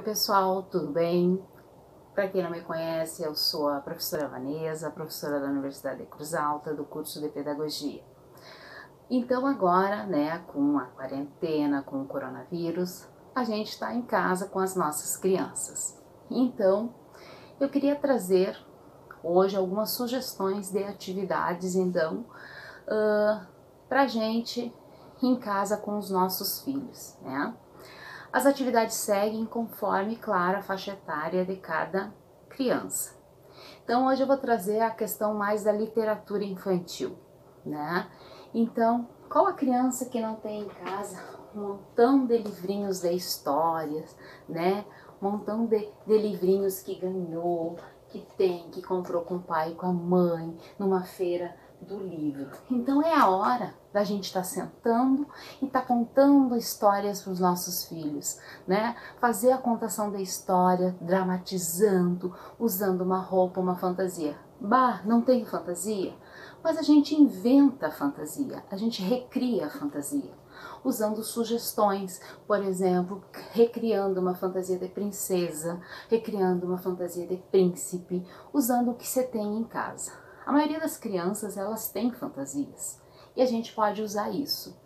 pessoal, tudo bem? Para quem não me conhece, eu sou a professora Vanessa, professora da Universidade de Cruz Alta, do curso de Pedagogia. Então agora, com a quarentena, com o coronavírus, a gente está em casa com as nossas crianças. Então, eu queria trazer hoje algumas sugestões de atividades, para a gente em casa com os nossos filhos, né? As atividades seguem conforme, claro, a faixa etária de cada criança. Então, hoje eu vou trazer a questão mais da literatura infantil, né? Então, qual a criança que não tem em casa um montão de livrinhos de histórias, né? Um montão de livrinhos que ganhou, que comprou com o pai e com a mãe, numa feira do livro. Então é a hora da gente estar sentando e estar contando histórias para os nossos filhos, né? Fazer a contação da história, dramatizando, usando uma roupa, uma fantasia. Bah, não tem fantasia? Mas a gente inventa a fantasia, a gente recria a fantasia, usando sugestões, por exemplo, recriando uma fantasia de princesa, recriando uma fantasia de príncipe, usando o que você tem em casa. A maioria das crianças, elas têm fantasias e a gente pode usar isso.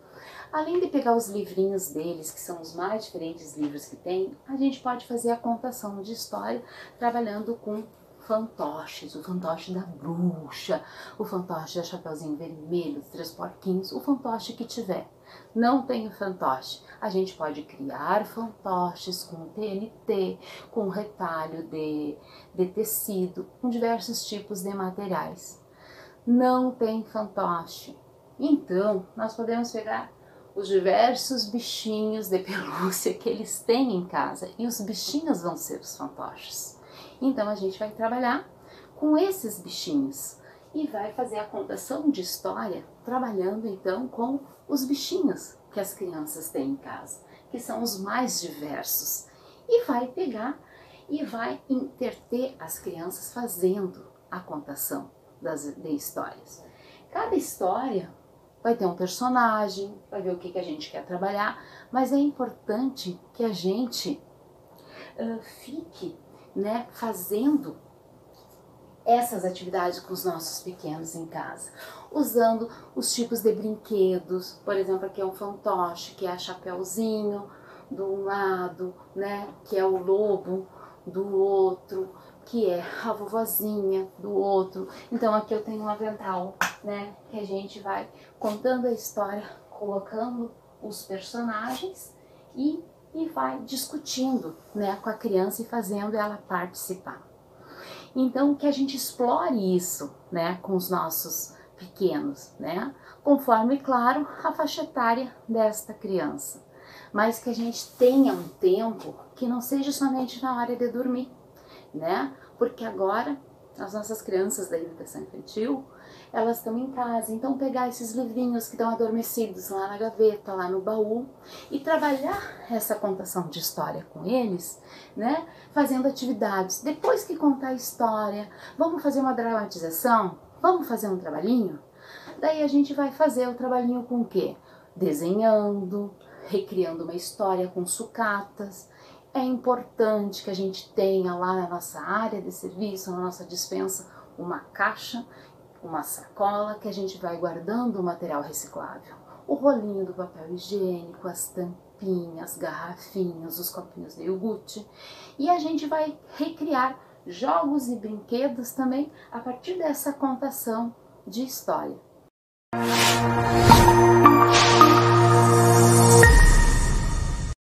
Além de pegar os livrinhos deles, que são os mais diferentes livros que tem, a gente pode fazer a contação de história trabalhando com fantoches, o fantoche da bruxa, o fantoche da Chapeuzinho Vermelho, dos Três Porquinhos, o fantoche que tiver. Não tem o fantoche, a gente pode criar fantoches com TNT, com retalho de tecido, com diversos tipos de materiais. Não tem fantoche, então nós podemos pegar os diversos bichinhos de pelúcia que eles têm em casa e os bichinhos vão ser os fantoches. Então a gente vai trabalhar com esses bichinhos e vai fazer a contação de história trabalhando então com os bichinhos que as crianças têm em casa, que são os mais diversos. E vai pegar e vai entreter as crianças fazendo a contação de histórias. Cada história vai ter um personagem, vai ver o que a gente quer trabalhar, mas é importante que a gente fique fazendo essas atividades com os nossos pequenos em casa, usando os tipos de brinquedos. Por exemplo, aqui é um fantoche, que é a Chapeuzinho de um lado, que é o lobo do outro, que é a vovozinha do outro. Então aqui eu tenho um avental, que a gente vai contando a história, colocando os personagens e vai discutindo, com a criança e fazendo ela participar. Então que a gente explore isso, com os nossos pequenos, conforme, claro, a faixa etária desta criança. Mas que a gente tenha um tempo que não seja somente na hora de dormir, porque agora as nossas crianças da educação infantil, elas estão em casa, então pegar esses livrinhos que estão adormecidos lá na gaveta, lá no baú, e trabalhar essa contação de história com eles, fazendo atividades. Depois que contar a história, vamos fazer uma dramatização? Vamos fazer um trabalhinho? Daí a gente vai fazer o trabalhinho com o quê? Desenhando, recriando uma história com sucatas. É importante que a gente tenha lá na nossa área de serviço, na nossa despensa, uma caixa, uma sacola que a gente vai guardando o material reciclável. O rolinho do papel higiênico, as tampinhas, garrafinhas, os copinhos de iogurte. E a gente vai recriar jogos e brinquedos também a partir dessa contação de história.